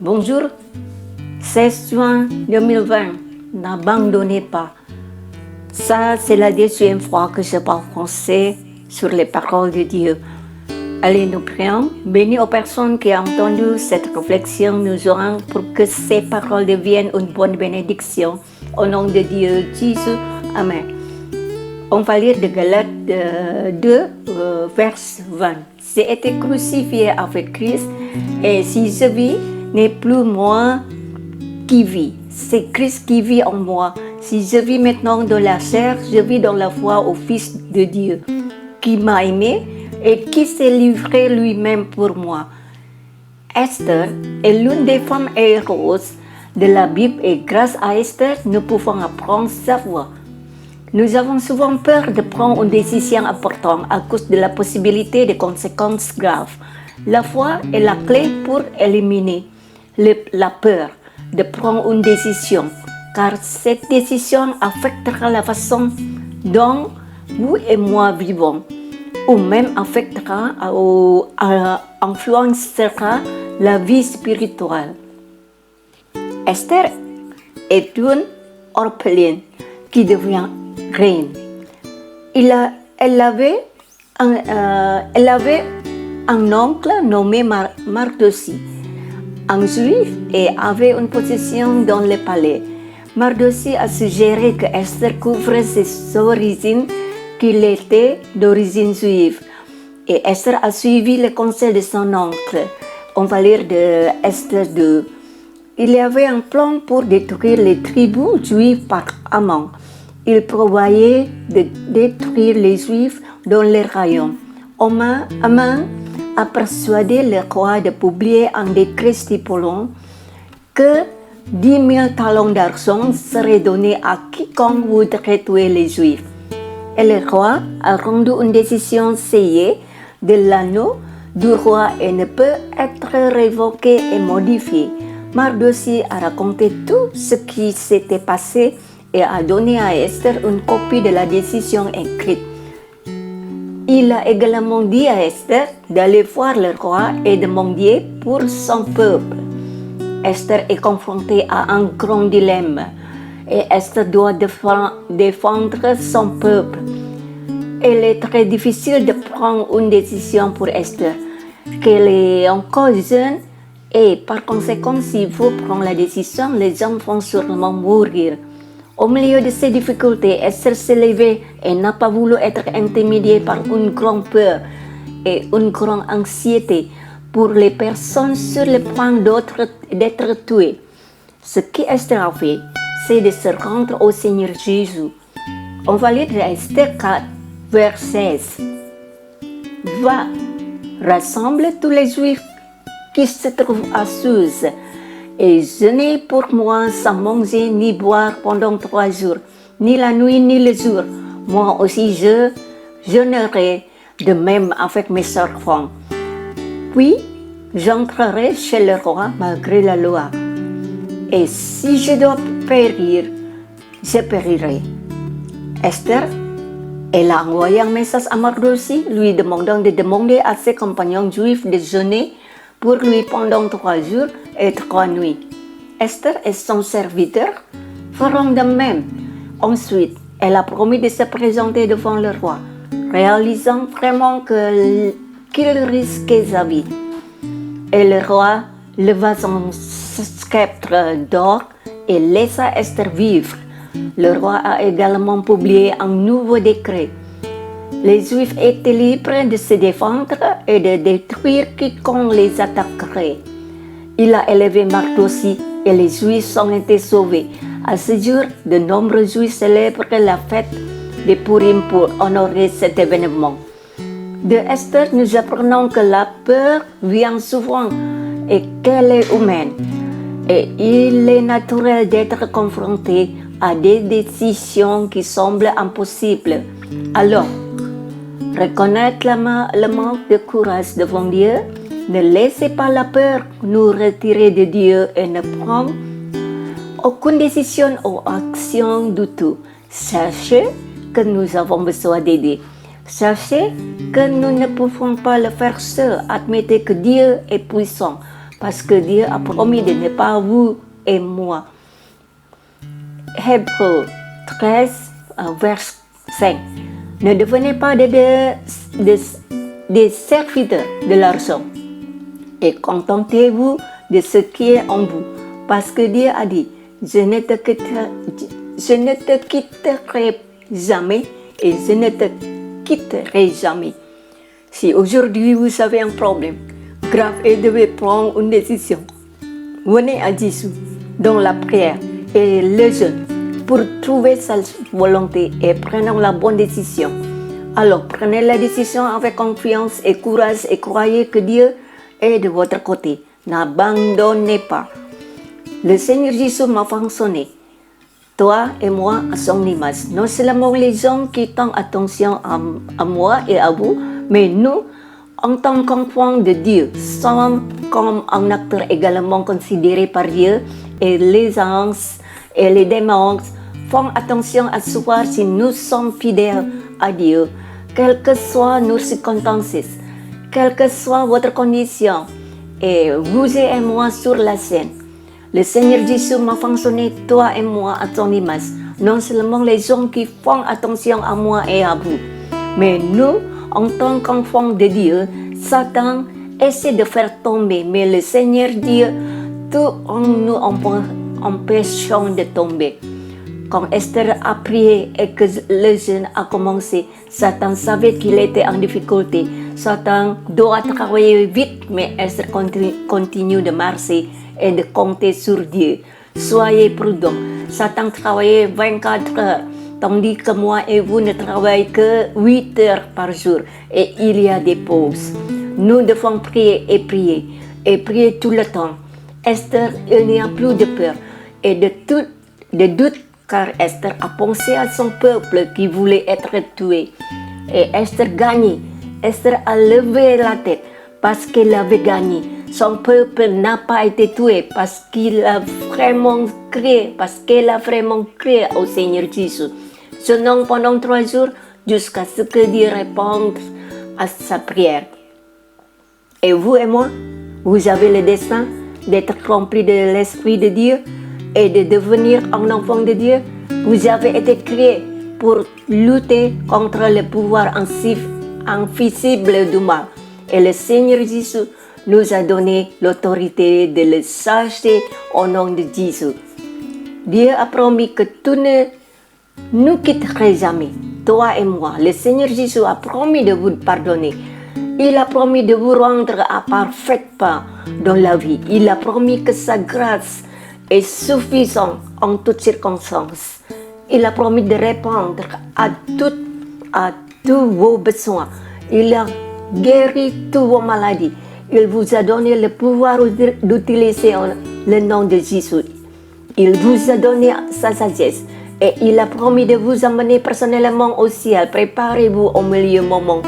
Bonjour, 16 juin 2020, n'abandonnez pas. Ça, c'est la deuxième fois que je parle français sur les paroles de Dieu. Allez, nous prions. Bénis aux personnes qui ont entendu cette réflexion, nous orons pour que ces paroles deviennent une bonne bénédiction. Au nom de Dieu, Jésus. Amen. On va lire de Galates 2, verset 20. J'ai été crucifié avec Christ et si je vis, n'est plus moi qui vis, c'est Christ qui vit en moi. Si je vis maintenant dans la chair, je vis dans la foi au Fils de Dieu, qui m'a aimé et qui s'est livré lui-même pour moi. Esther est l'une des femmes héroïques de la Bible et grâce à Esther, nous pouvons apprendre sa foi. Nous avons souvent peur de prendre une décision importante à cause de la possibilité de conséquences graves. La foi est la clé pour éliminer la peur de prendre une décision, car cette décision affectera la façon dont vous et moi vivons, ou même affectera ou influencera la vie spirituelle. Esther est une orpheline qui devient reine. Elle avait un oncle nommé Mardochée, un juif, et avait une position dans le palais. Mardochée a suggéré que Esther couvrait ses origines, qu'il était d'origine juive. Et Esther a suivi le conseil de son oncle. On va lire de Esther 2. Il y avait un plan pour détruire les tribus juives par Haman. Il prévoyait de détruire les juifs dans les royaumes. Haman a persuadé le roi de publier un décret stipulant que 10 000 talents d'argent seraient donnés à quiconque voudrait tuer les Juifs. Et le roi a rendu une décision scellée de l'anneau du roi et ne peut être révoquée et modifiée. Mardochée a raconté tout ce qui s'était passé et a donné à Esther une copie de la décision écrite. Il a également dit à Esther d'aller voir le roi et demander pour son peuple. Esther est confrontée à un grand dilemme et Esther doit défendre son peuple. Il est très difficile de prendre une décision pour Esther, qu'elle est encore jeune et par conséquent, s'il faut prendre la décision, les gens vont sûrement mourir. Au milieu de ces difficultés, Esther s'est levée et n'a pas voulu être intimidée par une grande peur et une grande anxiété pour les personnes sur le point d'être tuées. Ce qu'Esther a fait, c'est de se rendre au Seigneur Jésus. On va lire de Esther 4, verset 16. Va, rassemble tous les Juifs qui se trouvent à Suse et jeûnez pour moi sans manger ni boire pendant 3 jours, ni la nuit ni le jour. Moi aussi je jeûnerai de même avec mes enfants. Puis j'entrerai chez le roi malgré la loi. Et si je dois périr, je périrai. Esther, elle a envoyé un message à Mardochée lui demandant de demander à ses compagnons juifs de jeûner pour lui pendant 3 jours et 3 nuits. Esther et son serviteur feront de même. Ensuite, elle a promis de se présenter devant le roi, réalisant vraiment qu'il risquait sa vie. Et le roi leva son sceptre d'or et laissa Esther vivre. Le roi a également publié un nouveau décret. Les Juifs étaient libres de se défendre et de détruire quiconque les attaquerait. Il a élevé Mardochée et les Juifs ont été sauvés. À ce jour, de nombreux Juifs célèbrent la fête de Purim pour honorer cet événement. De Esther, nous apprenons que la peur vient souvent et qu'elle est humaine. Et il est naturel d'être confronté à des décisions qui semblent impossibles. Alors, reconnaître le manque de courage devant Dieu, ne laissez pas la peur nous retirer de Dieu et ne prendre aucune décision ou action du tout. Sachez que nous avons besoin d'aider. Sachez que nous ne pouvons pas le faire seul. Admettez que Dieu est puissant. parce que Dieu a promis de ne pas vous et moi. Hébreux 13, vers 5. Ne devenez pas des serviteurs de l'argent et contentez-vous de ce qui est en vous, parce que Dieu a dit, je ne te quitterai jamais et je ne te quitterai jamais. Si aujourd'hui vous avez un problème grave et devez prendre une décision, venez à Jésus dans la prière et le jeûne pour trouver sa volonté et prenons la bonne décision. Alors prenez la décision avec confiance et courage et croyez que Dieu est de votre côté. N'abandonnez pas. Le Seigneur Jésus m'a façonné, toi et moi, à son image. Non seulement les gens qui font attention à moi et à vous, mais nous, en tant qu'enfants de Dieu, sommes comme un acteur également considéré par Dieu et les anges et les démons font attention à savoir si nous sommes fidèles à Dieu, quelles que soient nos circonstances, quelle que soit votre condition, et vous et moi sur la scène. Le Seigneur Jésus m'a façonné, toi et moi, à son image. Non seulement les gens qui font attention à moi et à vous, mais nous, en tant qu'enfants de Dieu, Satan essaie de faire tomber, mais le Seigneur Dieu, tout en nous empêchons de tomber. Quand Esther a prié et que le jeûne a commencé, Satan savait qu'il était en difficulté. Satan doit travailler vite, mais Esther continue de marcher et de compter sur Dieu. Soyez prudents. Satan travaillait 24 heures, tandis que moi et vous ne travaillons que 8 heures par jour. Et il y a des pauses. Nous devons prier et prier tout le temps. Esther, il n'y a plus de peur et de doute, car Esther a pensé à son peuple qui voulait être tué. Et Esther gagne. Esther a levé la tête parce qu'elle avait gagné. Son peuple n'a pas été tué parce qu'elle a vraiment crié au Seigneur Jésus. Jeûnons pendant 3 jours jusqu'à ce que Dieu réponde à sa prière. Et vous et moi, vous avez le destin d'être remplis de l'Esprit de Dieu et de devenir un enfant de Dieu. Vous avez été créés pour lutter contre le pouvoir invisible du mal. Et le Seigneur Jésus nous a donné l'autorité de le chasser au nom de Jésus. Dieu a promis que tu ne nous quitteras jamais, toi et moi. Le Seigneur Jésus a promis de vous pardonner. Il a promis de vous rendre à parfait pas dans la vie. Il a promis que sa grâce est suffisante en toutes circonstances. Il a promis de répondre à tous vos besoins. Il a guéri toutes vos maladies. Il vous a donné le pouvoir d'utiliser le nom de Jésus. Il vous a donné sa sagesse et il a promis de vous amener personnellement au ciel. Préparez-vous au meilleur moment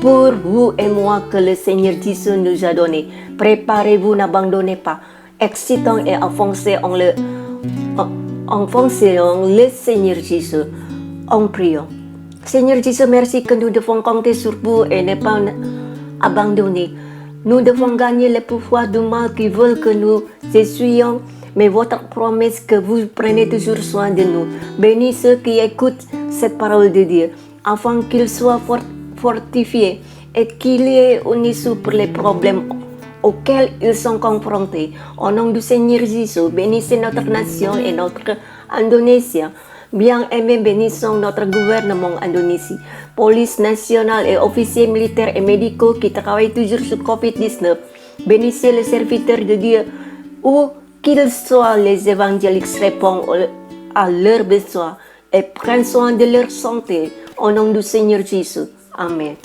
pour vous et moi que le Seigneur Jésus nous a donné. Préparez-vous, n'abandonnez pas. Excitons et enfoncez en le Seigneur Jésus en priant. Seigneur Jésus, merci que nous devons compter sur vous et ne pas abandonner. Nous devons gagner le pouvoir du mal qui veulent que nous essuyions, mais votre promesse que vous prenez toujours soin de nous. Bénis ceux qui écoutent cette parole de Dieu, afin qu'ils soient fortifiés et qu'il y ait une issue pour les problèmes auxquels ils sont confrontés. Au nom du Seigneur Jésus, bénissez notre nation et notre Indonésie. Bien-aimés, bénissons notre gouvernement Indonésie, police nationale et officiers militaires et médicaux qui travaillent toujours sur Covid-19. Bénissez les serviteurs de Dieu, où qu'ils soient, les évangéliques répondent à leurs besoins et prennent soin de leur santé. Au nom du Seigneur Jésus. Amen.